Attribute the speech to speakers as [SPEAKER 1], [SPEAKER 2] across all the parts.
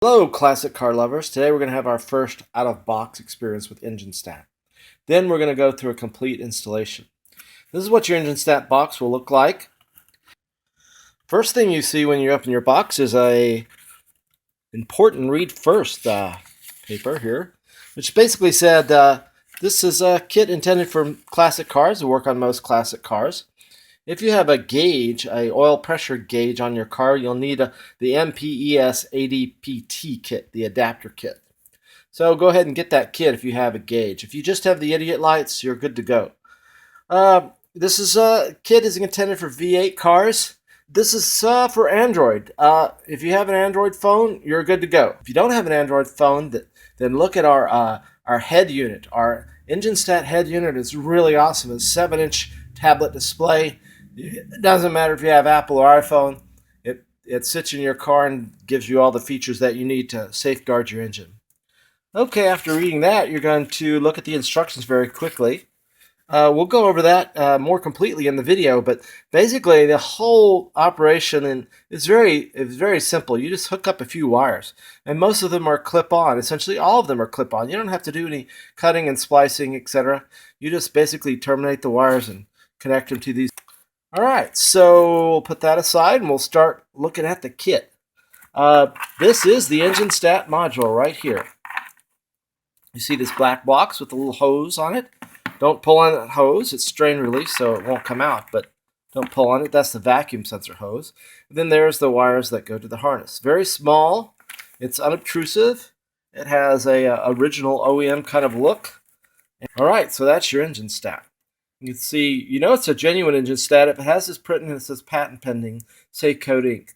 [SPEAKER 1] Hello, classic car lovers. Today we're going to have our first out-of-box experience with EngineStat. Then we're going to go through a complete installation. This is what your EngineStat box will look like. First thing you see when you open your box is a important read first paper here, which basically said this is a kit intended for classic cars to work on most classic cars. If you have a gauge, a oil pressure gauge on your car, you'll need the MPES ADPT kit, the adapter kit. So go ahead and get that kit if you have a gauge. If you just have the idiot lights, you're good to go. This kit is intended for V8 cars. This is for Android. If you have an Android phone, you're good to go. If you don't have an Android phone, then look at our head unit. Our EngineStat head unit is really awesome. It's a 7-inch tablet display. It doesn't matter if you have Apple or iPhone. It sits in your car and gives you all the features that you need to safeguard your engine. Okay, after reading that, you're going to look at the instructions very quickly. We'll go over that more completely in the video, but basically the whole operation is very simple. You just hook up a few wires, and most of them are clip-on. Essentially, all of them are clip-on. You don't have to do any cutting and splicing, etc. You just basically terminate the wires and connect them to these. All right, so we'll put that aside, and we'll start looking at the kit. This is the EngineStat module right here. You see this black box with a little hose on it. Don't pull on that hose. It's strain release, so it won't come out, but don't pull on it. That's the vacuum sensor hose. And then there's the wires that go to the harness. Very small. It's unobtrusive. It has a original OEM kind of look. All right, so that's your EngineStat. You can see, you know it's a genuine EngineStat if it has this print and it says patent pending, say Code Inc.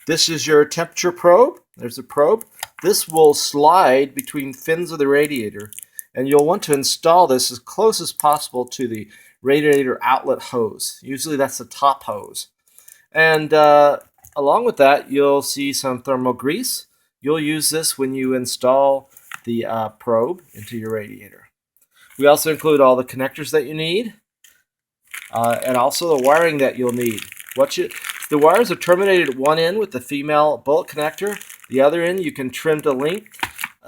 [SPEAKER 1] This is your temperature probe. There's a probe. This will slide between fins of the radiator, and you'll want to install this as close as possible to the radiator outlet hose. Usually that's the top hose. And along with that, you'll see some thermal grease. You'll use this when you install the probe into your radiator. We also include all the connectors that you need, and also the wiring that you'll need. The wires are terminated at one end with the female bullet connector. The other end you can trim to length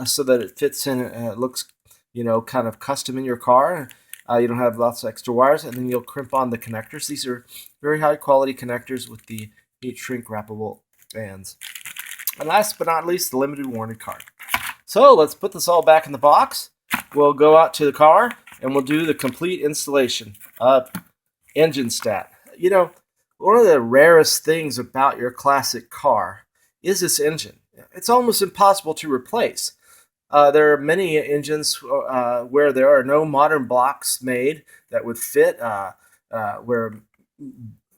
[SPEAKER 1] so that it fits in and it looks, kind of custom in your car. You don't have lots of extra wires, and then you'll crimp on the connectors. These are very high quality connectors with the heat shrink wrappable bands. And last but not least, the limited warranty card. So let's put this all back in the box. We'll go out to the car and we'll do the complete installation of EngineStat. One of the rarest things about your classic car is this engine. It's almost impossible to replace. There are many engines where there are no modern blocks made that would fit, where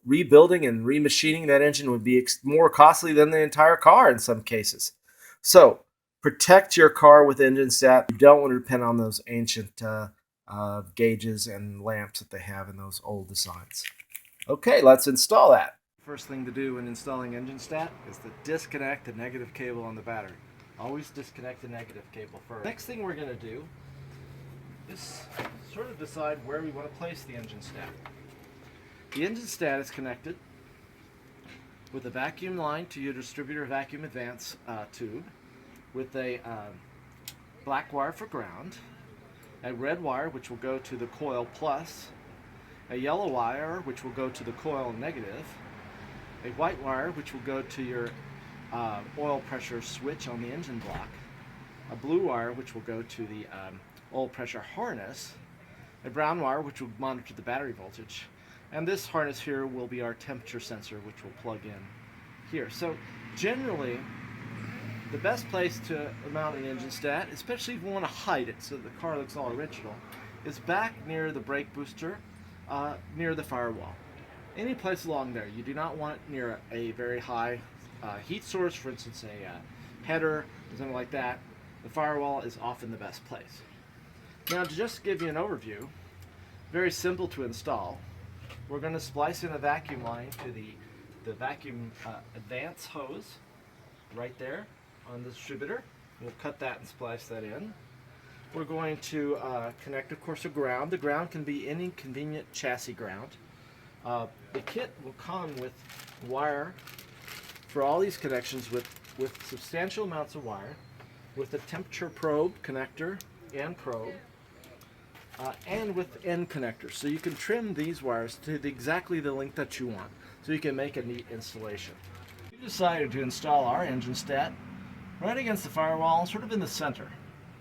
[SPEAKER 1] rebuilding and remachining that engine would be more costly than the entire car in some cases. So protect your car with EngineStat. You don't want to depend on those ancient gauges and lamps that they have in those old designs. Okay, let's install that. First thing to do when installing EngineStat is to disconnect the negative cable on the battery. Always disconnect the negative cable first. Next thing we're going to do is sort of decide where we want to place the EngineStat. The EngineStat is connected with a vacuum line to your distributor vacuum advance tube, with a black wire for ground, a red wire which will go to the coil plus, a yellow wire which will go to the coil negative, a white wire which will go to your oil pressure switch on the engine block, a blue wire which will go to the oil pressure harness, a brown wire which will monitor the battery voltage, and this harness here will be our temperature sensor which will plug in here. So generally, the best place to mount an EngineStat, especially if you want to hide it so the car looks all original, is back near the brake booster, near the firewall. Any place along there. You do not want it near a very high heat source, for instance a header or something like that. The firewall is often the best place. Now, to just give you an overview, very simple to install. We're going to splice in a vacuum line to the vacuum advance hose right there on the distributor. We'll cut that and splice that in. We're going to connect, of course, a ground. The ground can be any convenient chassis ground. The kit will come with wire for all these connections with with substantial amounts of wire, with a temperature probe connector and probe, and with end connectors. So you can trim these wires to exactly the length that you want, so you can make a neat installation. We decided to install our EngineStat right against the firewall, sort of in the center.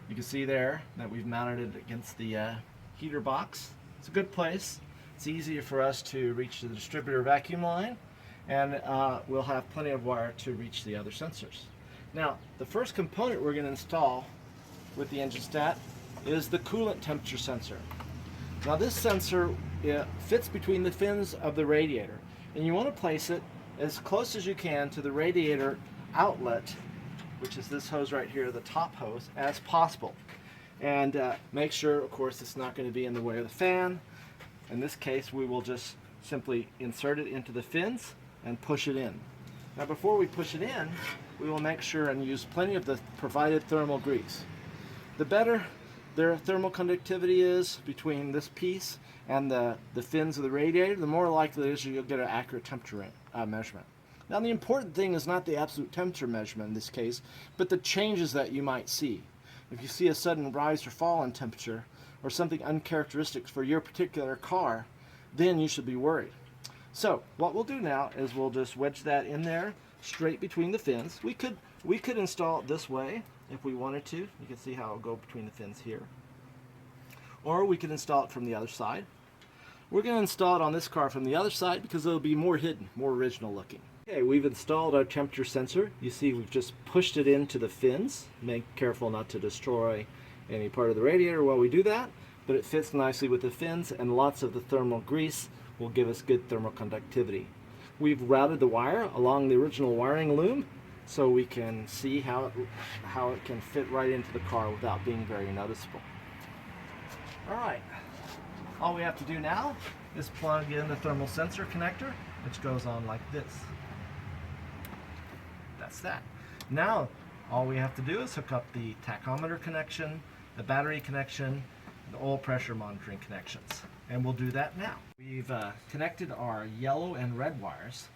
[SPEAKER 1] You can see there that we've mounted it against the heater box. It's a good place. It's easier for us to reach the distributor vacuum line, and we'll have plenty of wire to reach the other sensors. Now, the first component we're going to install with the EngineStat is the coolant temperature sensor. Now, this sensor fits between the fins of the radiator, and you want to place it as close as you can to the radiator outlet, which is this hose right here, the top hose, as possible. And make sure, of course, it's not going to be in the way of the fan. In this case, we will just simply insert it into the fins and push it in. Now, before we push it in, we will make sure and use plenty of the provided thermal grease. The better their thermal conductivity is between this piece and the fins of the radiator, the more likely it is you'll get an accurate temperature measurement. Now, the important thing is not the absolute temperature measurement in this case, but the changes that you might see. If you see a sudden rise or fall in temperature, or something uncharacteristic for your particular car, then you should be worried. So what we'll do now is we'll just wedge that in there straight between the fins. We could install it this way if we wanted to. You can see how it'll go between the fins here. Or we could install it from the other side. We're going to install it on this car from the other side because it'll be more hidden, more original looking. Okay, we've installed our temperature sensor. You see we've just pushed it into the fins. Make careful not to destroy any part of the radiator while we do that, but it fits nicely with the fins, and lots of the thermal grease will give us good thermal conductivity. We've routed the wire along the original wiring loom so we can see how it can fit right into the car without being very noticeable. Alright, all we have to do now is plug in the thermal sensor connector, which goes on like this. That's that. Now all we have to do is hook up the tachometer connection, the battery connection, the oil pressure monitoring connections, and we'll do that now. We've connected our yellow and red wires.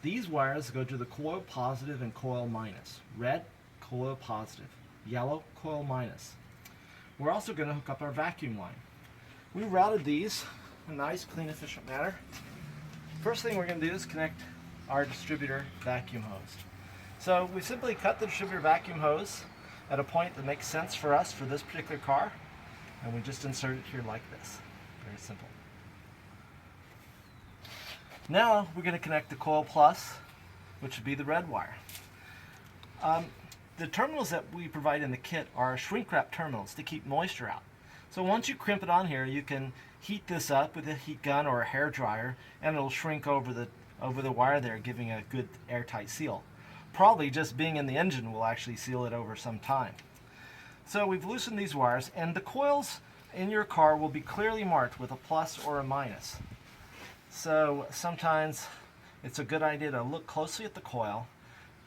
[SPEAKER 1] These wires go to the coil positive and coil minus. Red, coil positive. Yellow, coil minus. We're also going to hook up our vacuum line. We routed these in a nice, clean, efficient manner. First thing we're going to do is connect our distributor vacuum hose. So we simply cut the distributor vacuum hose at a point that makes sense for us for this particular car, and we just insert it here like this. Very simple. Now we're going to connect the coil plus, which would be the red wire. The terminals that we provide in the kit are shrink wrap terminals to keep moisture out. So once you crimp it on here, you can heat this up with a heat gun or a hair dryer, and it'll shrink over the wire there, giving a good airtight seal. Probably just being in the engine will actually seal it over some time. So we've loosened these wires, and the coils in your car will be clearly marked with a plus or a minus. So sometimes it's a good idea to look closely at the coil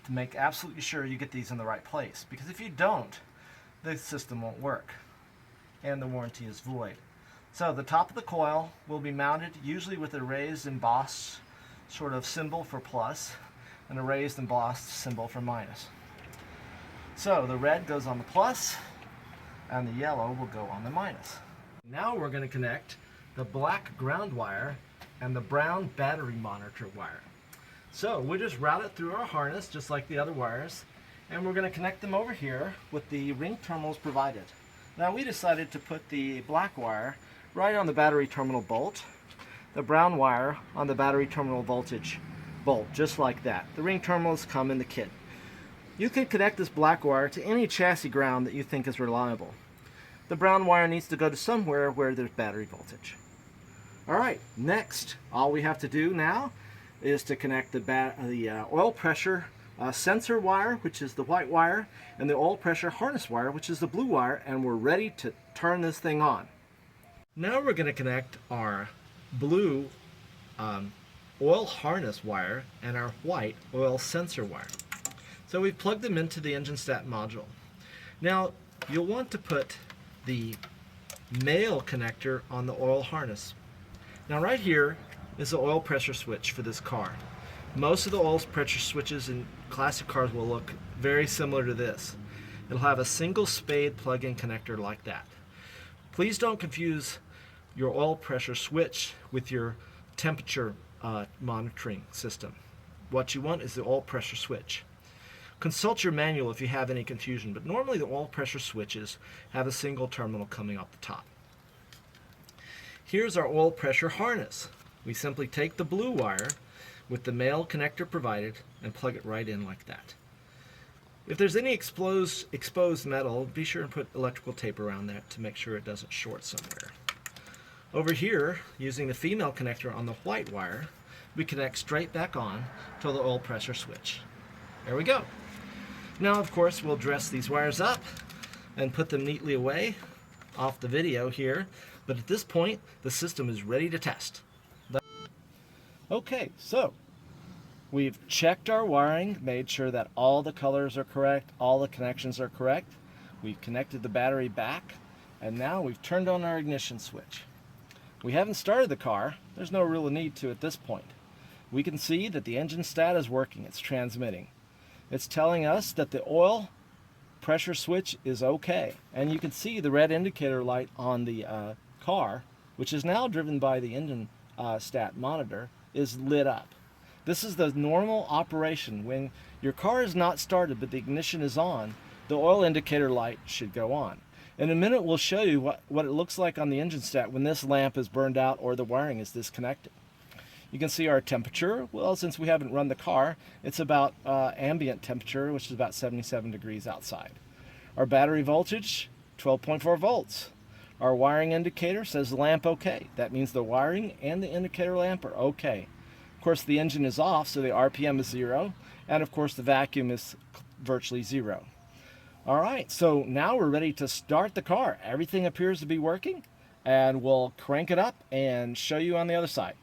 [SPEAKER 1] to make absolutely sure you get these in the right place, because if you don't, the system won't work and the warranty is void. So the top of the coil will be mounted usually with a raised embossed sort of symbol for plus and a raised embossed symbol for minus. So the red goes on the plus and the yellow will go on the minus. Now we're going to connect the black ground wire and the brown battery monitor wire. So we just route it through our harness just like the other wires, and we're going to connect them over here with the ring terminals provided. Now we decided to put the black wire right on the battery terminal bolt, the brown wire on the battery terminal voltage bolt, just like that. The ring terminals come in the kit. You can connect this black wire to any chassis ground that you think is reliable. The brown wire needs to go to somewhere where there's battery voltage. Alright, next, all we have to do now is to connect the oil pressure sensor wire, which is the white wire, and the oil pressure harness wire, which is the blue wire, and we're ready to turn this thing on. Now we're going to connect our blue oil harness wire and our white oil sensor wire. So we've plugged them into the EngineStat module. Now you'll want to put the male connector on the oil harness. Now right here is the oil pressure switch for this car. Most of the oil pressure switches classic cars will look very similar to this. It'll have a single spade plug-in connector like that. Please don't confuse your oil pressure switch with your temperature monitoring system. What you want is the oil pressure switch. Consult your manual if you have any confusion, but normally the oil pressure switches have a single terminal coming off the top. Here's our oil pressure harness. We simply take the blue wire with the male connector provided and plug it right in like that. If there's any exposed metal, be sure and put electrical tape around that to make sure it doesn't short somewhere. Over here, using the female connector on the white wire, we connect straight back on to the oil pressure switch. There we go. Now, of course, we'll dress these wires up and put them neatly away off the video here, but at this point, the system is ready to test. Okay, so we've checked our wiring, made sure that all the colors are correct, all the connections are correct. We've connected the battery back, and now we've turned on our ignition switch. We haven't started the car. There's no real need to at this point. We can see that the EngineStat is working. It's transmitting. It's telling us that the oil pressure switch is okay. And you can see the red indicator light on the car, which is now driven by the EngineStat monitor, is lit up. This is the normal operation. When your car is not started but the ignition is on, the oil indicator light should go on. In a minute we'll show you what it looks like on the EngineStat when this lamp is burned out or the wiring is disconnected. You can see our temperature. Well, since we haven't run the car, it's about ambient temperature, which is about 77 degrees outside. Our battery voltage, 12.4 volts. Our wiring indicator says the lamp okay. That means the wiring and the indicator lamp are okay. Of course, the engine is off, so the RPM is 0, and of course the vacuum is virtually 0. All right, so now we're ready to start the car. Everything appears to be working, and we'll crank it up and show you on the other side.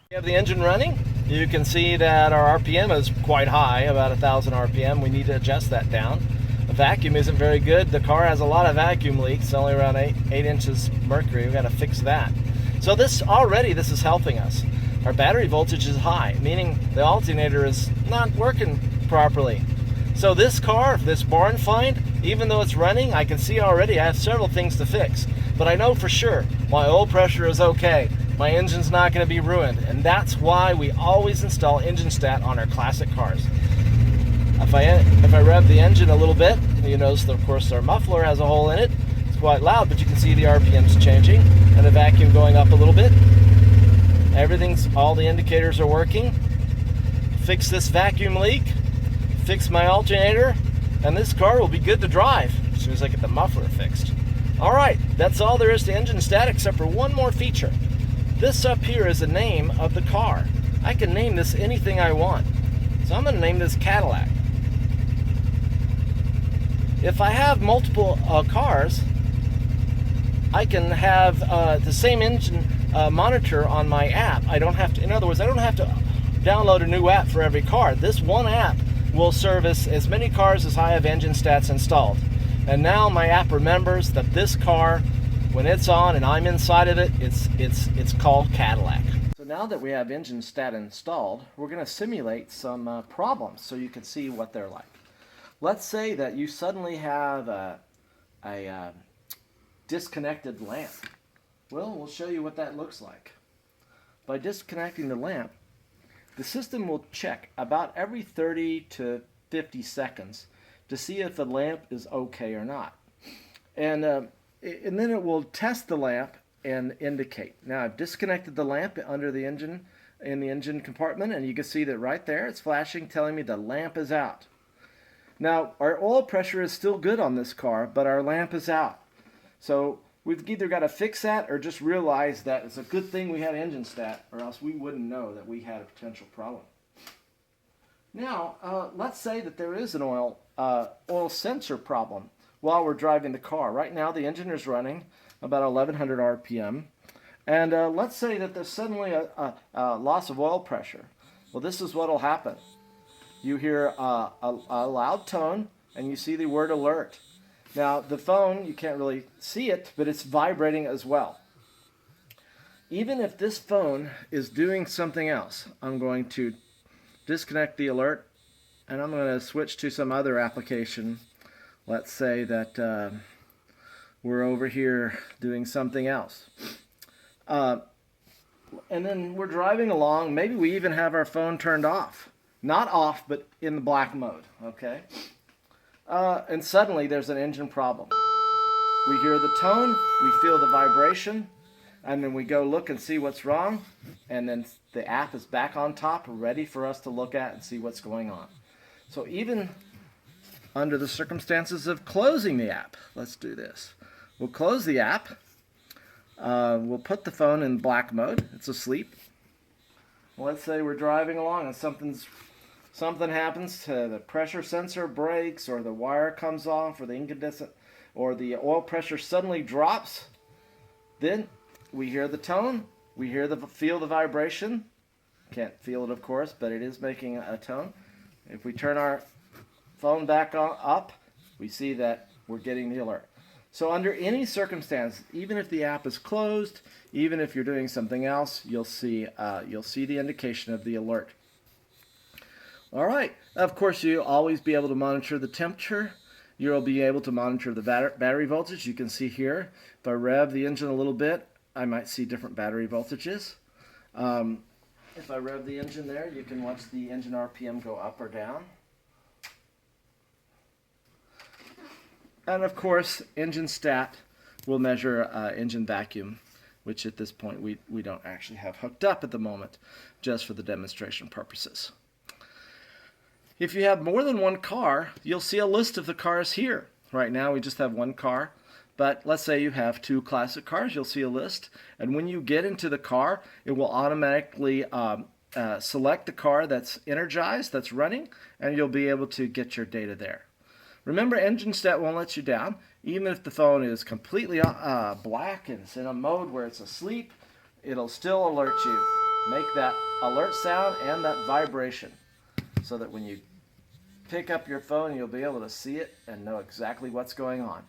[SPEAKER 1] We have the engine running. You can see that our RPM is quite high, about 1,000 RPM. We need to adjust that down. The vacuum isn't very good. The car has a lot of vacuum leaks, only around 8 inches mercury. We've got to fix that. So this is helping us. Our battery voltage is high, meaning the alternator is not working properly. So this car, this barn find, even though it's running, I can see already I have several things to fix. But I know for sure my oil pressure is okay. My engine's not going to be ruined. And that's why we always install EngineStat on our classic cars. If I rev the engine a little bit, you notice that of course our muffler has a hole in it. It's quite loud, but you can see the RPMs changing and the vacuum going up a little bit. All the indicators are working. Fix this vacuum leak, fix my alternator, and this car will be good to drive as soon as I get the muffler fixed. Alright, that's all there is to EngineStat except for one more feature. This up here is the name of the car. I can name this anything I want. So I'm going to name this Cadillac. If I have multiple cars, I can have the same engine monitor on my app. In other words, I don't have to download a new app for every car. This one app will service as many cars as I have EngineStats installed. And now my app remembers that this car, when it's on and I'm inside of it, it's called Cadillac. So now that we have EngineStat installed, we're going to simulate some problems so you can see what they're like. Let's say that you suddenly have a disconnected lamp. Well, we'll show you what that looks like. By disconnecting the lamp, the system will check about every 30 to 50 seconds to see if the lamp is okay or not. And then it will test the lamp and indicate. Now I've disconnected the lamp under the engine, in the engine compartment, and you can see that right there it's flashing telling me the lamp is out. Now our oil pressure is still good on this car, but our lamp is out. So we've either got to fix that or just realize that it's a good thing we had EngineStat, or else we wouldn't know that we had a potential problem. Now let's say that there is an oil sensor problem while we're driving the car. Right now the engine is running about 1100 RPM, and let's say that there's suddenly a loss of oil pressure. Well, this is what will happen. You hear a loud tone and you see the word alert. Now the phone, you can't really see it, but it's vibrating as well. Even if this phone is doing something else, I'm going to disconnect the alert And I'm going to switch to some other application. Let's say that we're over here doing something else. And then we're driving along. Maybe we even have our phone turned off. Not off, but in the black mode, okay? And suddenly there's an engine problem. We hear the tone, we feel the vibration, and then we go look and see what's wrong, and then the app is back on top, ready for us to look at and see what's going on. So even under the circumstances of closing the app, let's do this. We'll close the app. We'll put the phone in black mode. It's asleep. Let's say we're driving along and something happens to the pressure sensor breaks, or the wire comes off, or the incandescent, or the oil pressure suddenly drops. Then we hear the tone. We feel the vibration. Can't feel it, of course, but it is making a tone. If we turn our phone back up, we see that we're getting the alert. So under any circumstance, even if the app is closed, even if you're doing something else, you'll see the indication of the alert. All right. Of course, you'll always be able to monitor the temperature. You'll be able to monitor the battery voltage. You can see here, if I rev the engine a little bit, I might see different battery voltages. If I rev the engine there, you can watch the engine RPM go up or down. And of course, EngineStat will measure engine vacuum, which at this point we don't actually have hooked up at the moment, just for the demonstration purposes. If you have more than one car, you'll see a list of the cars here. Right now we just have one car, but let's say you have two classic cars, you'll see a list. And when you get into the car, it will automatically select the car that's energized, that's running, and you'll be able to get your data there. Remember, EngineStat won't let you down. Even if the phone is completely black and it's in a mode where it's asleep, it'll still alert you. Make that alert sound and that vibration, so that when you pick up your phone, you'll be able to see it and know exactly what's going on.